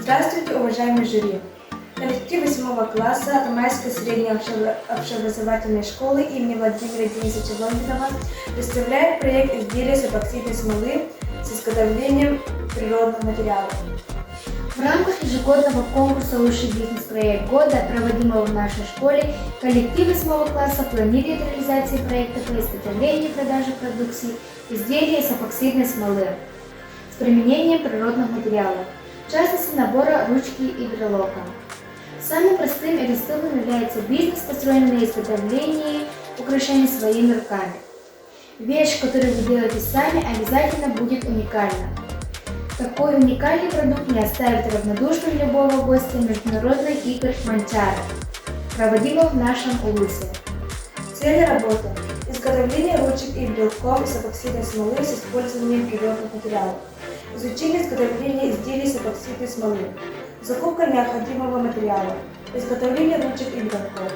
Здравствуйте, уважаемый жюри! Коллектив 8 класса Атамайской средней общеобразовательной школы имени Владимира Денисовича Логинова представляет проект изделия с эпоксидной смолы с изготовлением природных материалов. В рамках ежегодного конкурса «Лучший бизнес-проект года», проводимого в нашей школе, коллектив 8 класса планирует реализацию проекта по изготовлению и продаже продукции изделия из эпоксидной смолы с применением природных материалов, в частности набора ручки и брелока. Самым простым и доступным является бизнес, построенный на изготовлении украшений своими руками. Вещь, которую вы делаете сами, обязательно будет уникальна. Такой уникальный продукт не оставит равнодушным любого гостя международных игр Манчара, проводимых в нашем УЛУСе. Цели работы – изготовление ручек и брелков из эпоксидной смолы с использованием природных материалов, изучение изготовления изделий с эпоксидной смолы, закупка необходимого материала, изготовление ручек и брелков.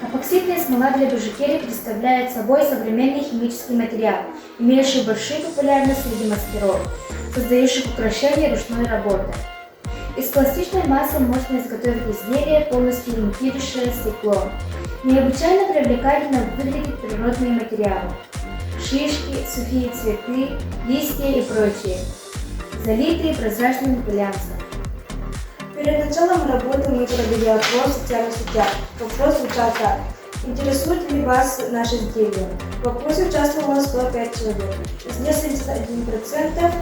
Эпоксидная смола для бижутерии представляет собой современный химический материал, имеющий большую популярность среди мастеров, создающих украшения ручной работы. Из пластичной массы можно изготовить изделие, полностью имитирующее стекло. Необычайно привлекательно выглядят природные материалы – шишки, сухие цветы, листья и прочее, залитые прозрачным глянцем. Перед началом работы мы провели опрос в социальных сетях. Вопрос звучал так: интересует ли вас наше изделие? В вопросе участвовало 105 человек. Из них 71%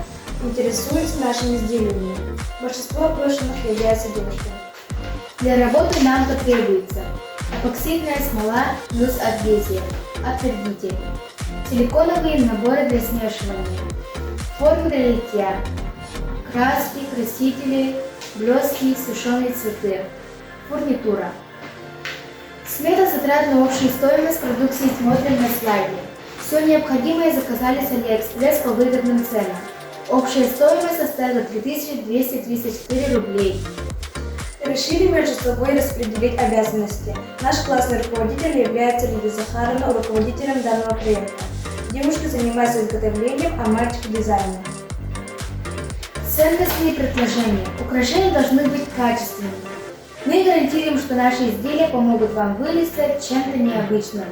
интересуются нашими изделиями. Большинство опрошенных являются девушками. Для работы нам потребуется эпоксидная смола плюс адгезия, отвердитель, силиконовые наборы для смешивания, формы для литья, краски, красители, блестки, сушеные цветы, фурнитура. Сметозатрат на общую стоимость продукции смотрим на слайде. Все необходимое заказали с Алиэкспресс по выгодным ценам. Общая стоимость составила 3234 рублей. Решили между собой распределить обязанности. Наш классный руководитель является Лидия Захаровна, руководителем данного проекта. Девушка занимается изготовлением, а мальчик дизайном. Ценностные предложения. Украшения должны быть качественными. Мы гарантируем, что наши изделия помогут вам вылезть чем-то необычным.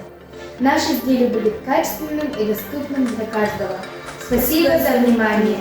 Наше изделие будет качественным и доступным для каждого. Спасибо за внимание!